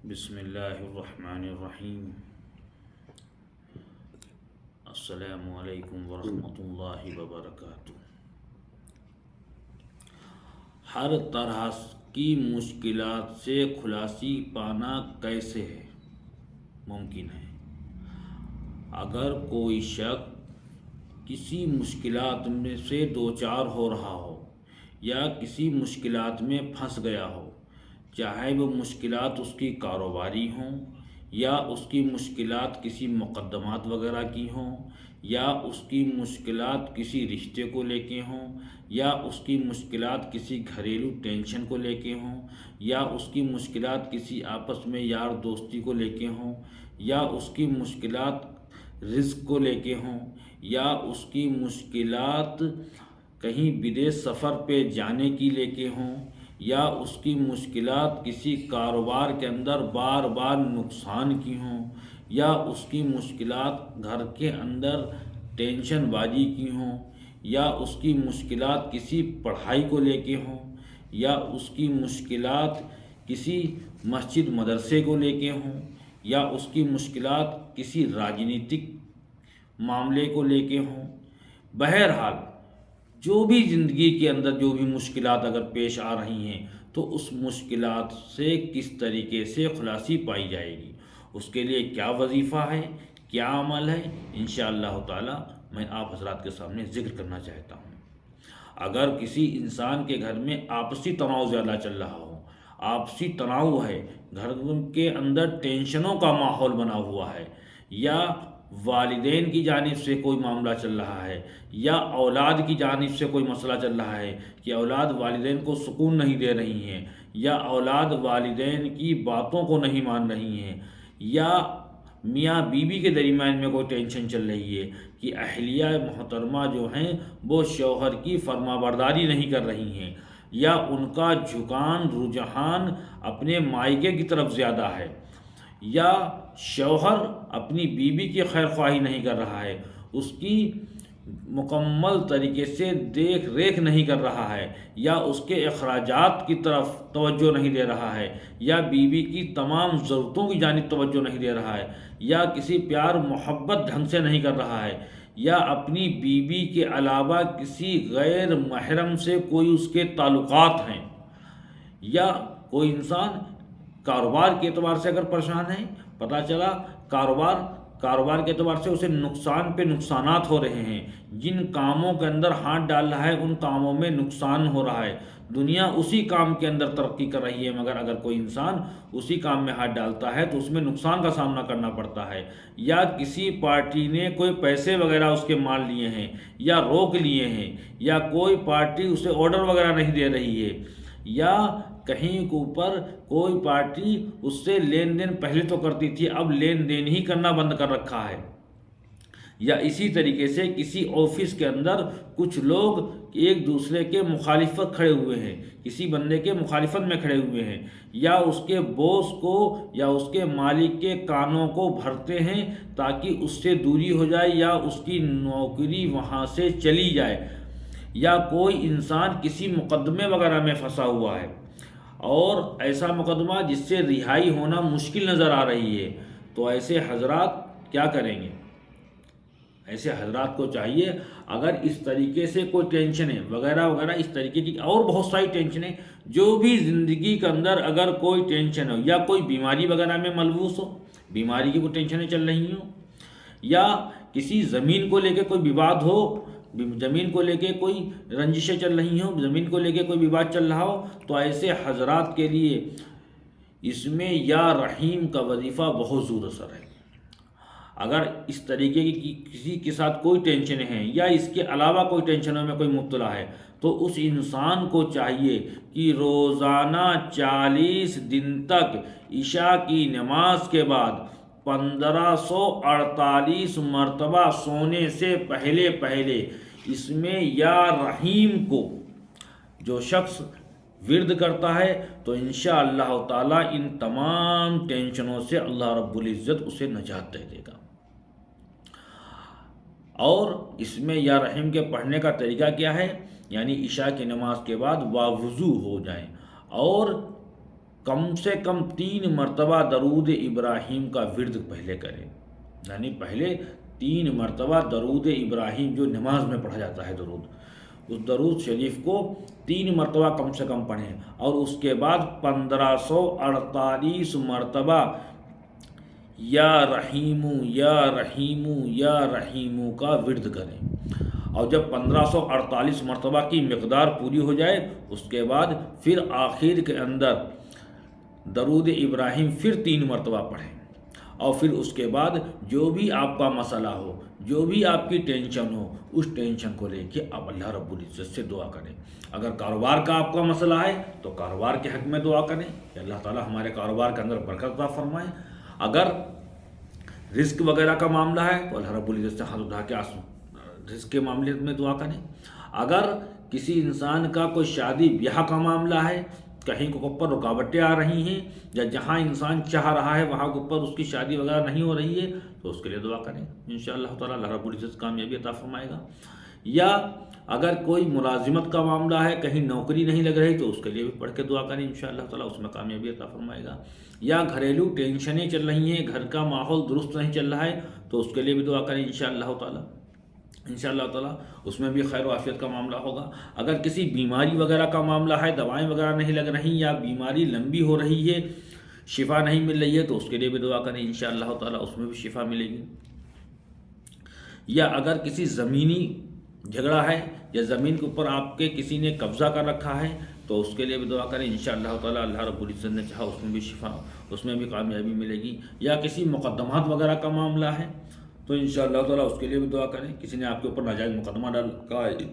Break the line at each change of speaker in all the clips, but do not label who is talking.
بسم اللہ الرحمن الرحیم۔ السلام علیکم ورحمۃ اللہ وبرکاتہ۔ ہر طرح کی مشکلات سے خلاصی پانا کیسے ممکن ہے؟ اگر کوئی شخص کسی مشکلات میں سے دوچار ہو رہا ہو یا کسی مشکلات میں پھنس گیا ہو، چاہے وہ مشکلات اس کی کاروباری ہوں یا اس کی مشکلات کسی مقدمات وغیرہ کی ہوں، یا اس کی مشکلات کسی رشتے کو لے کے ہوں، یا اس کی مشکلات کسی گھریلو ٹینشن کو لے کے ہوں، یا اس کی مشکلات کسی آپس میں یار دوستی کو لے کے ہوں، یا اس کی مشکلات رزق کو لے کے ہوں، یا اس کی مشکلات کہیں بدیش سفر پہ جانے کی لے کے ہوں، یا اس کی مشکلات کسی کاروبار کے اندر بار بار نقصان کی ہوں، یا اس کی مشکلات گھر کے اندر ٹینشن بازی کی ہوں، یا اس کی مشکلات کسی پڑھائی کو لے کے ہوں، یا اس کی مشکلات کسی مسجد مدرسے کو لے کے ہوں، یا اس کی مشکلات کسی راجنیتک معاملے کو لے کے ہوں۔ بہرحال جو بھی زندگی کے اندر جو بھی مشکلات اگر پیش آ رہی ہیں تو اس مشکلات سے کس طریقے سے خلاصی پائی جائے گی، اس کے لیے کیا وظیفہ ہے، کیا عمل ہے، انشاءاللہ تعالی میں آپ حضرات کے سامنے ذکر کرنا چاہتا ہوں۔ اگر کسی انسان کے گھر میں آپسی تناؤ زیادہ چل رہا ہو، آپسی تناؤ ہے، گھر کے اندر ٹینشنوں کا ماحول بنا ہوا ہے، یا والدین کی جانب سے کوئی معاملہ چل رہا ہے، یا اولاد کی جانب سے کوئی مسئلہ چل رہا ہے کہ اولاد والدین کو سکون نہیں دے رہی ہیں، یا اولاد والدین کی باتوں کو نہیں مان رہی ہیں، یا میاں بیوی کے درمیان میں کوئی ٹینشن چل رہی ہے کہ اہلیہ محترمہ جو ہیں وہ شوہر کی فرما برداری نہیں کر رہی ہیں، یا ان کا رجحان اپنے مائکے کی طرف زیادہ ہے، یا شوہر اپنی بیوی کی خیر خواہی نہیں کر رہا ہے، اس کی مکمل طریقے سے دیکھ ریکھ نہیں کر رہا ہے، یا اس کے اخراجات کی طرف توجہ نہیں دے رہا ہے، یا بیوی کی تمام ضرورتوں کی جانب توجہ نہیں دے رہا ہے، یا کسی پیار محبت ڈھنگ سے نہیں کر رہا ہے، یا اپنی بیوی کے علاوہ کسی غیر محرم سے کوئی اس کے تعلقات ہیں، یا کوئی انسان کاروبار کے اعتبار سے اگر پریشان ہے، پتہ چلا کاروبار کے اعتبار سے اسے نقصان پہ نقصانات ہو رہے ہیں، جن کاموں کے اندر ہاتھ ڈال رہا ہے ان کاموں میں نقصان ہو رہا ہے، دنیا اسی کام کے اندر ترقی کر رہی ہے، مگر اگر کوئی انسان اسی کام میں ہاتھ ڈالتا ہے تو اس میں نقصان کا سامنا کرنا پڑتا ہے، یا کسی پارٹی نے کوئی پیسے وغیرہ اس کے مان لیے ہیں یا روک لیے ہیں، یا کوئی پارٹی اسے آرڈر وغیرہ نہیں دے رہی ہے، یا کہیں کے اوپر کوئی پارٹی اس سے لین دین پہلے تو کرتی تھی اب لین دین ہی کرنا بند کر رکھا ہے، یا اسی طریقے سے کسی آفس کے اندر کچھ لوگ ایک دوسرے کے مخالفت کھڑے ہوئے ہیں، کسی بندے کے مخالفت میں کھڑے ہوئے ہیں، یا اس کے باس کو یا اس کے مالک کے کانوں کو بھرتے ہیں تاکہ اس سے دوری ہو جائے یا اس کی نوکری وہاں سے چلی جائے، یا کوئی انسان کسی مقدمے وغیرہ میں پھنسا ہوا ہے اور ایسا مقدمہ جس سے رہائی ہونا مشکل نظر آ رہی ہے، تو ایسے حضرات کیا کریں گے؟ ایسے حضرات کو چاہیے اگر اس طریقے سے کوئی ٹینشنیں وغیرہ وغیرہ اس طریقے کی اور بہت ساری ٹینشنیں جو بھی زندگی کے اندر اگر کوئی ٹینشن ہو، یا کوئی بیماری وغیرہ میں ملبوس ہو، بیماری کی کوئی ٹینشنیں چل رہی ہوں، یا کسی زمین کو لے کے کوئی وواد ہو، زمین کو لے کے کوئی رنجشیں چل رہی ہوں، زمین کو لے کے کوئی وواد چل رہا ہو، تو ایسے حضرات کے لیے اس میں یا رحیم کا وظیفہ بہت زور اثر ہے۔ اگر اس طریقے کی کسی کے ساتھ کوئی ٹینشن ہے یا اس کے علاوہ کوئی ٹینشنوں میں کوئی مبتلا ہے تو اس انسان کو چاہیے کہ روزانہ 40 دن تک عشاء کی نماز کے بعد 1548 مرتبہ سونے سے پہلے اس میں یا رحیم کو جو شخص ورد کرتا ہے تو انشاءاللہ تعالی ان تمام ٹینشنوں سے اللہ رب العزت اسے نجات دے دے گا۔ اور اس میں یا رحیم کے پڑھنے کا طریقہ کیا ہے؟ یعنی عشاء کی نماز کے بعد وضو ہو جائیں اور کم سے کم 3 مرتبہ درود ابراہیم کا ورد پہلے کریں، یعنی پہلے 3 مرتبہ درود ابراہیم جو نماز میں پڑھا جاتا ہے درود، اس درود شریف کو 3 مرتبہ کم سے کم پڑھیں، اور اس کے بعد 1548 مرتبہ یا رحیمو یا رحیمو یا رحیمو کا ورد کریں، اور جب 1548 مرتبہ کی مقدار پوری ہو جائے اس کے بعد پھر آخر کے اندر درود ابراہیم پھر 3 مرتبہ پڑھیں، اور پھر اس کے بعد جو بھی آپ کا مسئلہ ہو، جو بھی آپ کی ٹینشن ہو، اس ٹینشن کو لے کے آپ اللہ رب العزت سے دعا کریں۔ اگر کاروبار کا آپ کا مسئلہ ہے تو کاروبار کے حق میں دعا کریں کہ اللہ تعالی ہمارے کاروبار کے اندر برکت عطا فرمائے۔ اگر رزق وغیرہ کا معاملہ ہے تو اللہ رب العزت سے ہاتھ اٹھا کے رزق کے معاملے میں دعا کریں۔ اگر کسی انسان کا کوئی شادی بیاہ کا معاملہ ہے، کہیں کے اوپر رکاوٹیں آ رہی ہیں، یا جہاں انسان چاہ رہا ہے وہاں کے اوپر اس کی شادی وغیرہ نہیں ہو رہی ہے، تو اس کے لیے دعا کریں، انشاءاللہ تعالی اللہ رب العزت کامیابی عطا فرمائے گا۔ یا اگر کوئی ملازمت کا معاملہ ہے، کہیں نوکری نہیں لگ رہی، تو اس کے لیے بھی پڑھ کے دعا کریں، انشاءاللہ تعالی اس میں کامیابی عطا فرمائے گا۔ یا گھریلو ٹینشنیں چل رہی ہیں، گھر کا ماحول درست نہیں چل رہا ہے، تو اس کے لیے بھی دعا کریں، انشاءاللہ تعالی اس میں بھی خیر و عافیت کا معاملہ ہوگا۔ اگر کسی بیماری وغیرہ کا معاملہ ہے، دوائیں وغیرہ نہیں لگ رہی، یا بیماری لمبی ہو رہی ہے، شفا نہیں مل رہی ہے، تو اس کے لیے بھی دعا کریں، انشاءاللہ تعالی اس میں بھی شفا ملے گی۔ یا اگر کسی زمینی جھگڑا ہے، یا زمین کے اوپر آپ کے کسی نے قبضہ کر رکھا ہے، تو اس کے لیے بھی دعا کریں، انشاءاللہ تعالی اللہ رب العزت نے چاہا اس میں بھی شفا، اس میں بھی کامیابی ملے گی۔ یا کسی مقدمات وغیرہ کا معاملہ ہے تو انشاءاللہ تعالی اس کے لیے بھی دعا کریں، کسی نے آپ کے اوپر ناجائز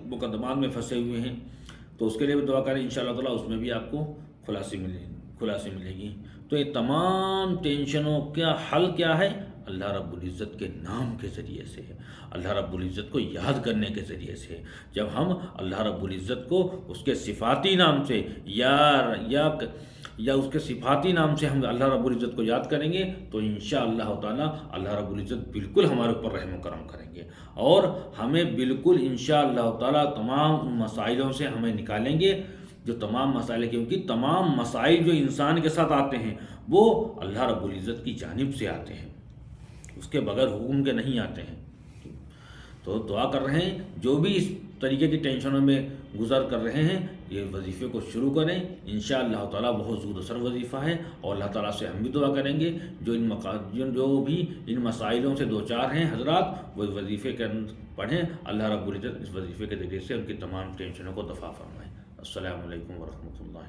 مقدمات میں پھنسے ہوئے ہیں تو اس کے لیے بھی دعا کریں، انشاءاللہ تعالی اس میں بھی آپ کو خلاصی ملے گی۔ تو یہ تمام ٹینشنوں کا حل کیا ہے؟ اللہ رب العزت کے نام کے ذریعے سے ہے، اللہ رب العزت کو یاد کرنے کے ذریعے سے۔ جب ہم اللہ رب العزت کو اس کے صفاتی نام سے یا اس کے صفاتی نام سے ہم اللہ رب العزت کو یاد کریں گے، تو انشاءاللہ تعالی اللہ رب العزت بالکل ہمارے اوپر رحم و کرم کریں گے، اور ہمیں بالکل انشاءاللہ تعالی تمام ان مسائلوں سے ہمیں نکالیں گے، جو تمام مسائل، کیونکہ تمام مسائل جو انسان کے ساتھ آتے ہیں وہ اللہ رب العزت کی جانب سے آتے ہیں، اس کے بغیر حکم کے نہیں آتے ہیں۔ تو دعا کر رہے ہیں جو بھی اس طریقے کی ٹینشنوں میں گزر کر رہے ہیں، یہ وظیفے کو شروع کریں، انشاءاللہ تعالی بہت زود اثر وظیفہ ہے، اور اللہ تعالیٰ سے ہم بھی دعا کریں گے جو بھی ان مسائلوں سے دوچار ہیں حضرات، وہ وظیفے کے پڑھیں، اللہ رب العزت اس وظیفے کے ذریعے سے ان کی تمام ٹینشنوں کو دفع فرمائیں۔ السلام علیکم ورحمۃ اللہ۔